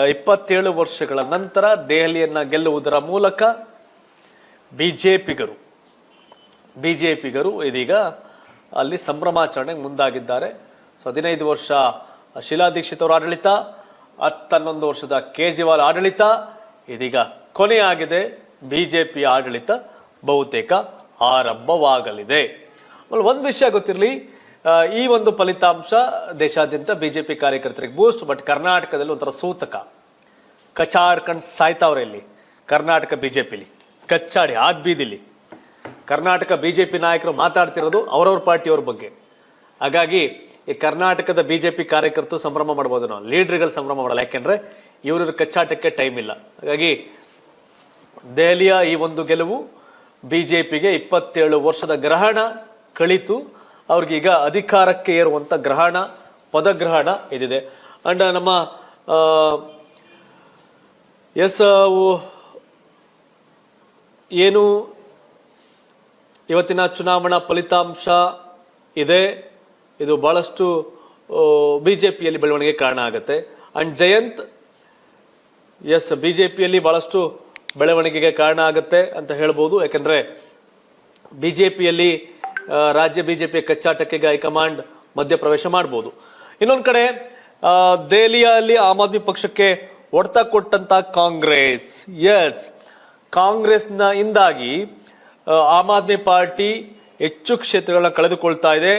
27 ವರ್ಷಗಳ ನಂತರ ದೆಹಲಿಯನ್ನ ಗೆಲ್ಲುವುದರ ಮೂಲಕ ಬಿಜೆಪಿಗರು ಇದೀಗ ಅಲ್ಲಿ ಸಂಭ್ರಮಾಚರಣೆಗೆ ಮುಂದಾಗಿದ್ದಾರೆ. 15 ವರ್ಷ ಶೀಲಾ ದೀಕ್ಷಿತ್ ಅವರ ಆಡಳಿತ, 11 ವರ್ಷದ ಕೇಜ್ರಿವಾಲ್ ಆಡಳಿತ, ಇದೀಗ ಕೊನೆಯಾಗಿದೆ. ಬಿಜೆಪಿಯ ಆಡಳಿತ ಬಹುತೇಕ ಆರಂಭವಾಗಲಿದೆ. ಒಂದು ವಿಷಯ ಗೊತ್ತಿರಲಿ, ಈ ಒಂದು ಫಲಿತಾಂಶ ದೇಶಾದ್ಯಂತ ಬಿಜೆಪಿ ಕಾರ್ಯಕರ್ತರಿಗೆ ಬೂಸ್ಟ್, ಬಟ್ ಕರ್ನಾಟಕದಲ್ಲಿ ಒಂಥರ ಸೂತಕ. ಕಚಾಡ್ಕಂಡ್ ಸಾಯ್ತಾವ್ರೆ ಇಲ್ಲಿ ಕರ್ನಾಟಕ ಬಿಜೆಪಿಲಿ, ಕಚ್ಚಾಡಿ ಬೀದಿಲಿ ಕರ್ನಾಟಕ ಬಿಜೆಪಿ ನಾಯಕರು ಮಾತಾಡ್ತಿರೋದು ಅವರವ್ರ ಪಾರ್ಟಿಯವ್ರ ಬಗ್ಗೆ. ಹಾಗಾಗಿ ಈ ಕರ್ನಾಟಕದ ಬಿಜೆಪಿ ಕಾರ್ಯಕರ್ತರು ಸಂಭ್ರಮ ಮಾಡ್ಬೋದು, ನಾವು ಲೀಡರ್ಗಳು ಸಂಭ್ರಮ ಮಾಡಲ್ಲ. ಯಾಕೆಂದ್ರೆ ಇವ್ರ ಕಚ್ಚಾಟಕ್ಕೆ ಟೈಮ್ ಇಲ್ಲ. ಹಾಗಾಗಿ ದೆಹಲಿಯ ಈ ಒಂದು ಗೆಲುವು ಬಿಜೆಪಿಗೆ 27 ವರ್ಷದ ಗ್ರಹಣ ಕಳಿತು ಅವ್ರಿಗೀಗ ಅಧಿಕಾರಕ್ಕೆ ಏರುವಂತ ಗ್ರಹಣ, ಪದಗ್ರಹಣ ಇದಿದೆ. ಅಂಡ್ ನಮ್ಮ ಏನು ಇವತ್ತಿನ ಚುನಾವಣಾ ಫಲಿತಾಂಶ ಇದೆ, ಇದು ಬಹಳಷ್ಟು ಬಿಜೆಪಿಯಲ್ಲಿ ಬೆಳವಣಿಗೆ ಕಾರಣ ಆಗುತ್ತೆ. ಅಂಡ್ ಜಯಂತ್, ಬಿಜೆಪಿಯಲ್ಲಿ ಬಹಳಷ್ಟು ಬೆಳವಣಿಗೆಗೆ ಕಾರಣ ಆಗುತ್ತೆ ಅಂತ ಹೇಳ್ಬೋದು. ಯಾಕಂದ್ರೆ ಬಿಜೆಪಿಯಲ್ಲಿ ರಾಜ್ಯ ಬಿಜೆಪಿ ಕಚ್ಚಾಟಕ್ಕೆ ಹೈಕಮಾಂಡ್ ಮಧ್ಯಪ್ರವೇಶ ಮಾಡಬಹುದು. ಇನ್ನೊಂದ್ ಕಡೆ ದೆಹಲಿಯಲ್ಲಿ ಆಮ್ ಆದ್ಮಿ ಪಕ್ಷಕ್ಕೆ ಹೊಡೆತ ಕೊಟ್ಟಂತ ಕಾಂಗ್ರೆಸ್ನ ಇಂದಾಗಿ ಆಮ್ ಆದ್ಮಿ ಪಾರ್ಟಿ ಹೆಚ್ಚು ಕ್ಷೇತ್ರಗಳನ್ನ ಕಳೆದುಕೊಳ್ತಾ ಇದೆ.